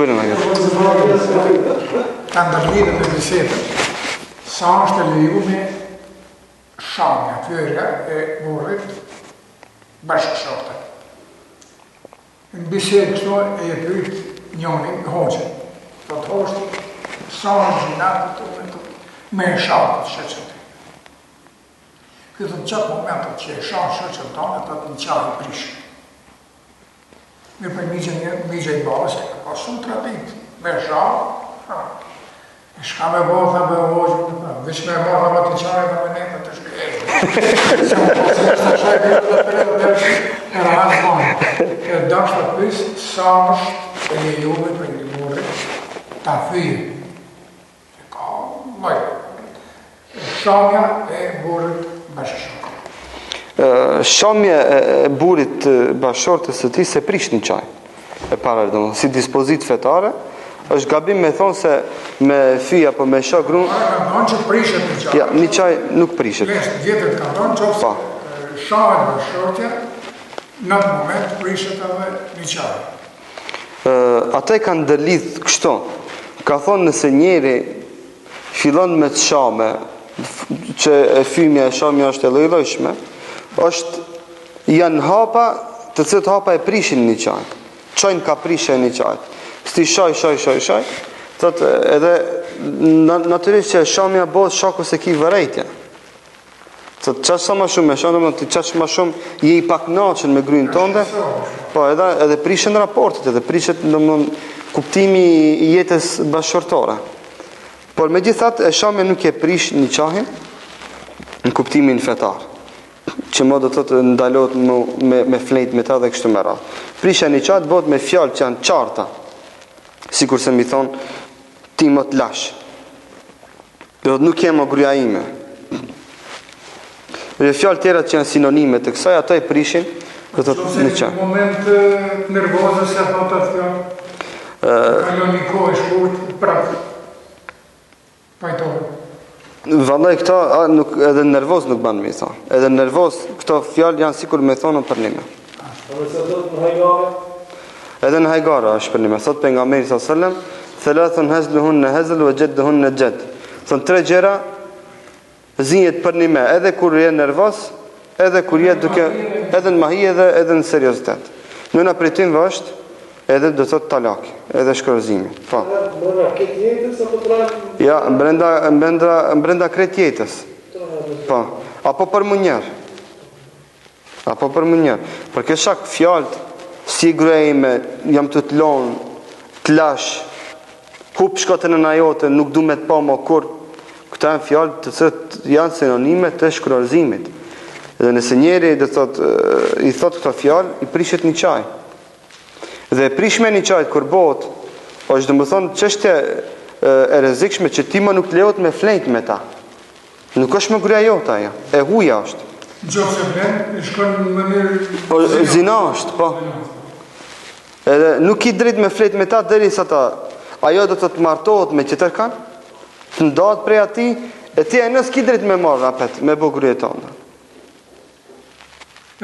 Sigurin në këtë. Ka ndërlidhje me bisedën. Sa është e lejuar shamja, fyerja e burrit bashkëshorte. Në bisedë kështu e pyet njëri hoxhin. Po të hoxhi sa është gjinatë me shamë të shëqën të. Këtë në qatë momentet që e shamë shëqën tonë, të të në qajë i prishë. Mirë për migje i balës, e ka shumë tradit, me shamë, e shka me bërë, tha me hoqë, vish me bërë, tha me të qajë, tha me nejtë të shkejë. Se më posë të shajë bërë dhe të redë dhe e rrasë banë. E dashtë të pysë, sa është e lejuve për një burri, ta fyjë. Shamja e burrit bashkëshorte. Shamja e burrit bashkëshortes së tij se prish një çaj. E para domosdoshmë si dispozit fetare, është gabim me thonë se me fyj apo me shok grun. Ka thonë që prishet një çaj. Ja, një çaj nuk prishet. Vjetët ka thonë që shahet bashkëshortja, në atë moment prishet edhe një çaj. Ata e kanë ndërlidh kështu. Ka thonë nëse njeri fillon me të shame, që e fymja e shamja është e lloj-llojshme, janë hapa, të cilët hapa e prishin një çaj. Çojnë ka prishje një çaj. Sti shoj, thotë edhe natyrisht që shamja bëhet shaku se ki vërejtje. Thotë çash sa më shumë me shamë, do të çash më shumë je i pakënaqur me gryin tënde. Po edhe prishen raportet, edhe prishet domthonë kuptimi i jetës bashkëshortore. Por me gjithat, e shamja nuk e prish një qahin në kuptimin fetar, që më do të ndalot me flejt me ta dhe kështu me radhë. Prisha një qatë bëhet me fjalë që janë qarta, si kurse mi thonë, ti më të lash. Dhe nuk kemë gruaja ime. Dhe fjalë tjera që janë sinonime të kësaj, ato e prishin, dhe të një qatë. Në moment nervozës se thotë atë fjallë, kalon një kohë e shkurt, prapë. Vallaj këta edhe nervoz nuk banë me i thonë. Edhe nervoz këto fjallë janë sikur me thonë për nime. Edhe në hajgara është për nime. Thot për nga meri s.a.s. Thelathun hezluhun në hezl vë gjedduhun në gjed. Thonë 3 gjera zinjet për nime. Edhe kur je nervoz, edhe kur je duke, edhe në mahi edhe në seriozitet. Nëna për tim vështë, edhe do thot talaki, edhe shkërëzimi. Po. Brenda këtë jetës apo trajnë? Ja, brenda këtë jetës. Po. Apo për munjer. Për ke shak fjallët, si grejme, jam të lonë, të lash, hup shkote në najote, nuk du me të pa më kur. Këta janë fjallët të cët janë sinonime të shkërëzimit. Edhe nëse njeri i thot këta fjallë, i prishet një qaj. Dhe prishme një qajt kur bot, është dhe më thonë çështje e rrezikshme që ti më nuk lejohet me flejt me ta. Nuk është më gruaja jote ajo, e huja është. Nëse blen, shkon në mënyrë zina është, po. Edhe nuk i drejt me flejt me ta derisa ta ajo do të martohet me qëtër kanë, të ndahet prej atij, e ti e nësë ki drejt me marrë apet, me bo gruaja tonë.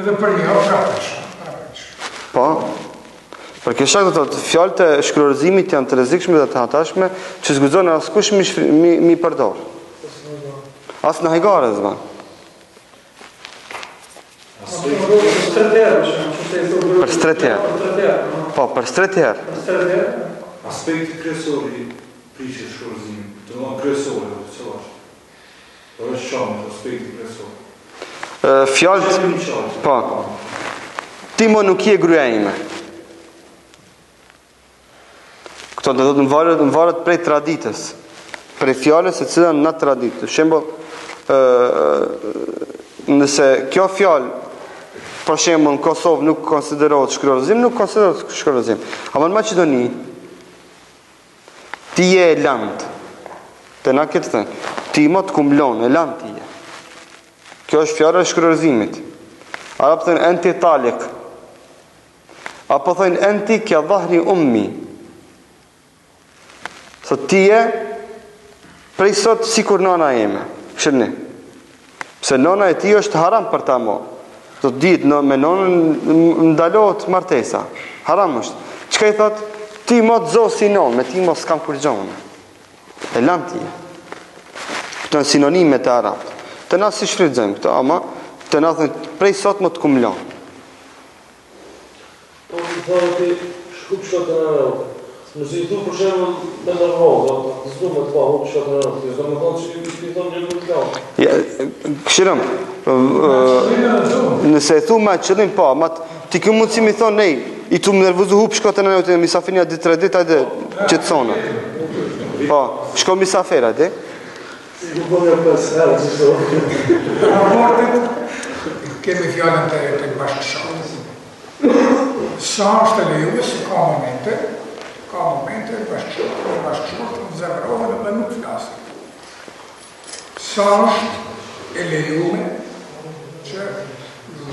Edhe për një prapesh. Po. Për këshak do të fjalët e shkruarzimit janë të rrezikshme dhe të hatashme, që s'guxon askush mi përdor. As në hajgare zvan. Për stret herë. Po, për stret herë. Aspekti kryesor i prishjes shkruarzimit, do të thonë kryesor, çfarë është? Po është shumë aspekti kryesor. Fjalët, po. Ti më nuk je gruaja ime. Këto do të në varet prej traditës, prej fjallës e cilën në traditë. Shembull, nëse kjo fjallë, për shembull në Kosovë nuk konsiderohet shkruarzim, nuk konsiderohet shkruarzim. Ama në Maqedoni, ti je e lantë, të na këtë thënë, ti më të kumlon, e lantë ti je. Kjo është fjallë e shkruarzimit. Arabë thënë, enti talik, apo thënë, enti kja dhahri ummi. Sot ti je prej sot sikur nana jeme. Shërni. Pse nana e ti është haram për ta mo. Sot ditë me nonën ndalohet martesa. Haram është. Çka i thot? Ti mo të zohë sinon, me ti mo s'kam kur gjohën. E lanë ti. Këto në sinonime të arabët. Të na si shfrytëzojmë këto, ama të na thënë prej sot më të kumë lanë. Po të thërë ti shkup shkotë në Europë. Nëse i thu për shemë me nërvogë, të zdu me të pa hukë shkotë në Europë. Do me thonë që i thonë një më të lanë. Këshirëm, nëse e thu me qëllim, po, ma ti kjo mundë si mi thonë, nej, i tu më nervuzu hupë shkotë në Europë, misafinia 2-3 dit, ajde, që të thonë. Po, shko misafera, di? Si ku po një 5 herë, që të Raportit, kemi fjallën të bashkëshorës. Sa është e lejuve se ka momente bashkëshorët të zemërohen dhe nuk flasin. Sa është e lejuve që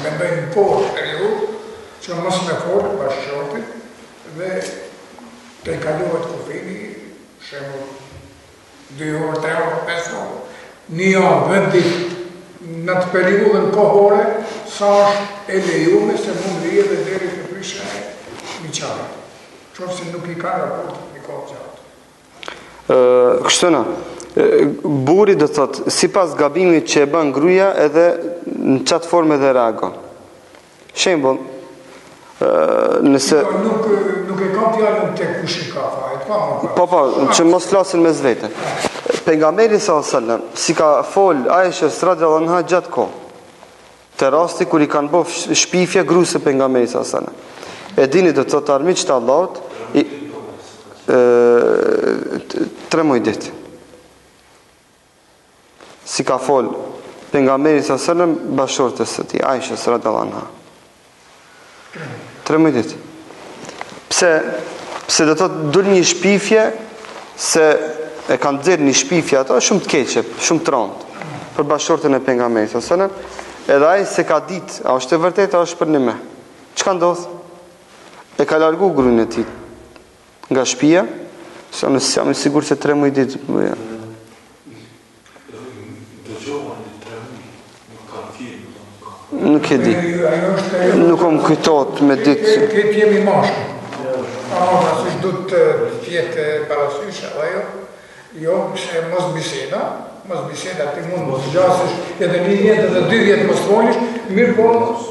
me bëjnë forë e lejuve që mos me forë bashkëshorët dhe të i kaluhet kufini, shemë 2 orë, 3 orë, 5 orë, 1 orë, 10 ditë, në të periudën kohore, sa është e lejume se mund rije dhe deri të prishe një qarë. Qofë se nuk i ka raportet një kohë gjatë. Kështëna, buri do thotë, si pas gabimit që e bën gruaja edhe në qatë forme dhe reagon. Shembull, nëse... Nuk e kam fjallën të kush i ka fajt, Po, që mos flasin mes vete. Pejgamberi s.a.s. si ka fol Aishës radhiyallahu anha gjatë kohë, të rasti kur i kanë bëf shpifje grusë pejgamberit s.a.s. E dini do të thotë armiqtë të Allahut, 3 muaj ditë. Si ka fol pejgamberi s.a.s. bashortës së tij, Aishës radhiyallahu anha. 3 muaj ditë. Pse do të thotë dul një shpifje se e kanë dzirë një shpifje ato, shumë të keqe, shumë të rëndë, për bashortën e pejgamberit s.a.s. Edhe ai se ka ditë, a është e vërtetë, a është për një me. Çka ndodh? E ka largu gruën e tij nga shtëpia, se nëse jam i sigurt se 3 muaj ditë. Nuk e di. Nuk kom kujtohet me ditë. Këtë jemi mashkë. Si du të tjetë parasysh, ajo, jo, se mos biseda ti mund mos gjasësh edhe 1 vjet edhe 2 vjet mos folish, mirë po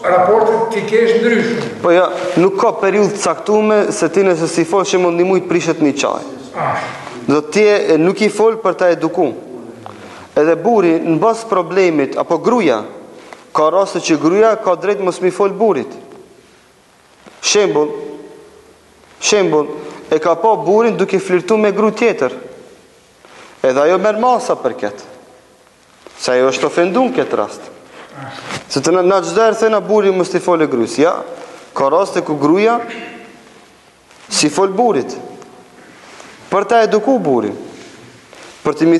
raportet ti kesh ndryshme. Po ja, nuk ka periudhë caktuar se ti nëse si fol që mund një muj të prishet një çaj. Do ti nuk i fol për ta edukuar. Edhe buri në bas problemit apo gruaja, ka raste që gruaja ka drejt mos mi fol burit. Shembull, e ka pa burin duke flirtu me gru tjetër. Edhe ajo merr masa për këtë. Se ajo është ofenduar në këtë rast. Se të na çdo herë thëna buri mos t'i folë gruas. Ja, ka raste ku gruaja si fol burit. Për ta edukuar burin. Për mi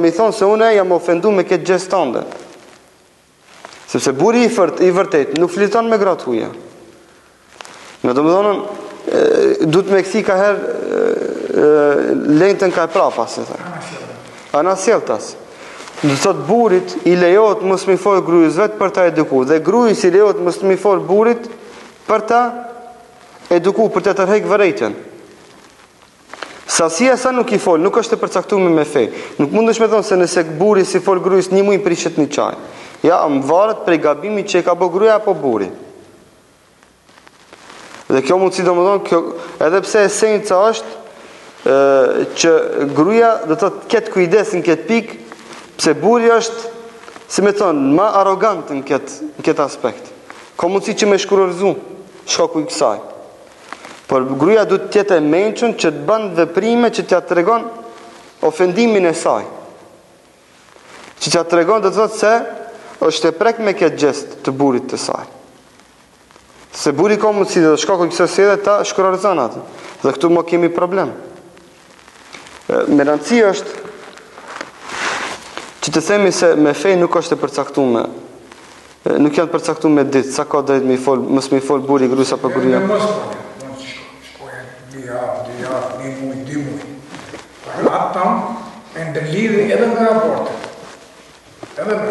thonë se unë jam ofenduar me këtë gjest tënde. Sepse buri i vërtet nuk flirton me gratë huaja. Në domethënë du të me këthi ka herë lejtën ka e prapa, se thë. Anasjeltas. Dhe thot burit i lejohet mos mi fol grujës vetë për ta eduku. Dhe grujës i lejohet mos mi fol burit për ta eduku, për ta tërhek vërejtjen. Sasia sa nuk i fol, nuk është e përcaktuar me fe. Nuk mundesh me thonë se nëse buri si fol grujës 1 muaj prishet një çaj. Ja, më varet prej gabimit që e ka bë gruaja apo buri. Dhe kjo mundësi do më thonë, edhe pse esenca është që gruaja do të ketë kujdes në këtë pikë, pse buri është, si me thonë, ma arrogant në këtë aspekt. Ka mundësi që me shkurorzu shkaku i kësaj. Por gruaja du të jetë e mençur që të bën veprime që t'ja tregon ofendimin e saj. Që t'ja tregon do të thotë se është e prek me këtë gjest të burit të saj. Se buri ka mundësi dhe shkaku i kësaj sede ta shkurorëzon atë. Dhe këtu më kemi problem. Me rëndësi është që të themi se me fej nuk është e përcaktuar. Nuk janë përcaktuar me ditë, sa ka drejt mos mi fol buri gruaja apo gruaja. Shkoja 2 javë, 1 muaj, 2 muaj. Por ata e ndërlidhi edhe me raportet. Edhe me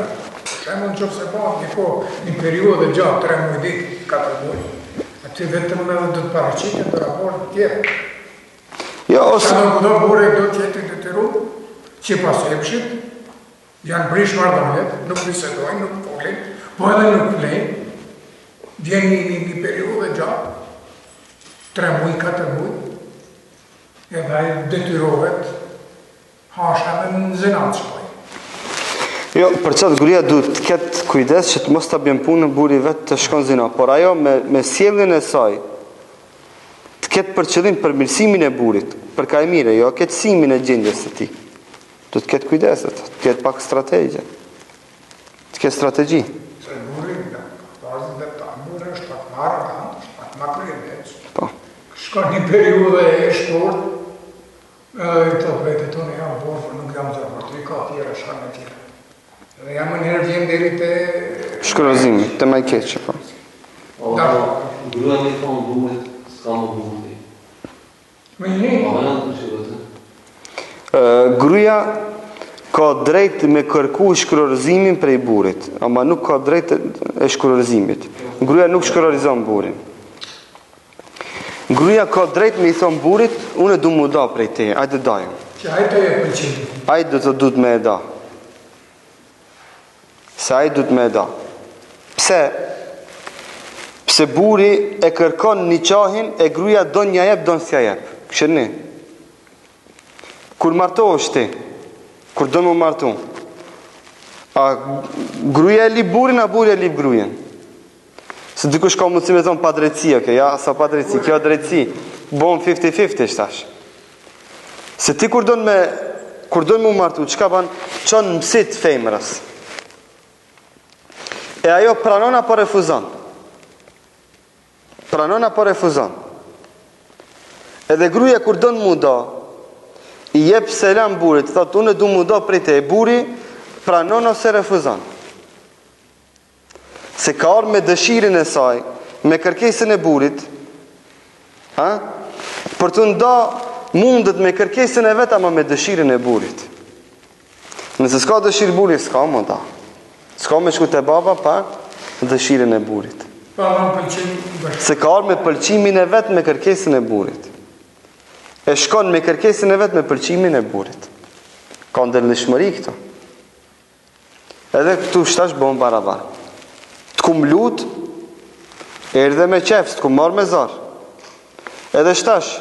shembull nëse se pa një periudhë gjatë 3 muaj ditë, 4 muaj. Aty vetëm edhe do të paraqiten në raport tjerë. Jo, ose... Sa do bure do të jetë detyru, që pas epshit, janë brish marrëdhëniet, nuk bisedojnë, nuk folin, po edhe nuk flejnë, vjen një periudhë gjatë, 3 muaj, 4 muaj, edhe ai detyrohet hasha me në zinat shpoj. Jo, për qatë gruaja duhet të ketë kujdes që të mos të bjen punë në buri vetë të shkon zina, por ajo me sjelljen e saj të ketë për qëllim përmirësimin e burit, për ka e mire, jo keqësimin e gjendjes së tij. Do të ketë kujdeset, të ketë pak strategje. Të ketë strategji. Se buri, bazën dhe ta, buri është pak marë arrogant, është pak ma kryendec. Po. Shka një periudhe e shtort, i të vete tonë jam borë, nuk jam zërë, ka tjera, shka në tjera. Dhe jam në njerë vjen deri të... Shkronëzimi, të maj keqë, po. Gruaja një thonë burit, s'ka më burit. Me një? Gruaja ka drejt me kërku shkronëzimin prej burit, ama nuk ka drejt e shkronëzimit. Gruaja nuk shkronëzon burin. Gruaja ka drejt me i thonë burit, unë du mu da prej te, ajde dajmë. Që ajde e pëlqeni. Ajde të du të me e da. Se ajde du të me e da. Pse? Pse buri e kërkon një qahin e gruaja do një jep, do në s'ja jep. Këshërni? Kur martohesh ti, kur do më martu, a gruaja e lip burin, a buri e lip gruajen? Se dikush ka mundësi me thonë pa drejtësi, okay? Ja, sa pa drejtësi, kjo drejtësi, bon 50-50 shtash. Se ti kur do në më martu, qka ban, qonë mësit femrës. E ajo pranon apo refuzon? Pranon apo refuzon? Edhe gruaja kur do në mu do, i jep selam burit, thot, unë du mu do prej te, buri pranon ose refuzon. Se ka orë me dëshirin e saj, me kërkesën e burit, për të nda mundet me kërkesën e vetë, ama me dëshirin e burit. Nëse s'ka dëshirë burit, s'ka më da. S'ka me shku të baba pa dëshirin e burit. Se ka orë me pëlqimin e vetë me kërkesën e burit. E shkon me kërkesën e vetë me pëlqimin e burit. Ka ndërlishmëri këto. Edhe këtu shtash bon barabar. Të kum lut, erdhe me qefs, të kum marrë me zar. Edhe shtash,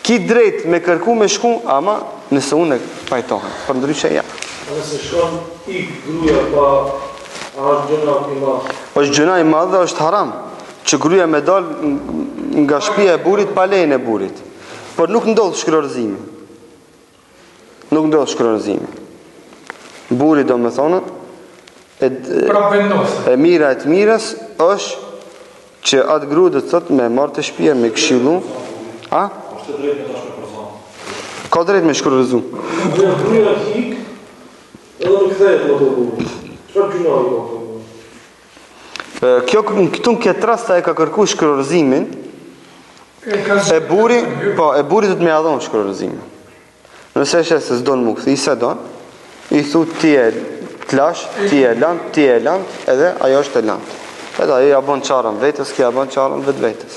ki drejt me kërku me shku, ama nëse unë e pajtohen. Për ndryshe ja. Nëse shkon i gruaja pa, a është gjëna i madhë? është gjëna i madhë dhe është haram. Që gruaja me dal nga shtëpia e burit pa lejen e burit. Por nuk ndodh shkronëzimi. Nuk ndodh shkronëzimi. Buri do me thonë, e mira e të mirës është që atë gru dhe të thot me marrë të shtëpia, me këshillu. A? Është drejt me ta shkronëzon. Ka drejt me shkronëzu. Gruaja hik, edhe në këthejt më të burit. Çfarë gjuna i ka të burit? Këtu në këtë rasta e ka kërku shkronëzimin, e buri do të me adhon shkronëzimin. Nëse është se s'do në mu këthi, se do, i thu ti e të lash, ti e lant, edhe ajo është e lant. Edhe ajo ja bon qarën vetës, kja bon qarën vetë vetës.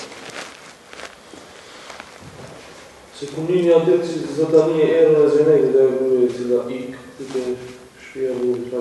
Se kumnimi atë që zëtani e erën e zënejtë dhe e gruaja cila ik, të shpia burit pa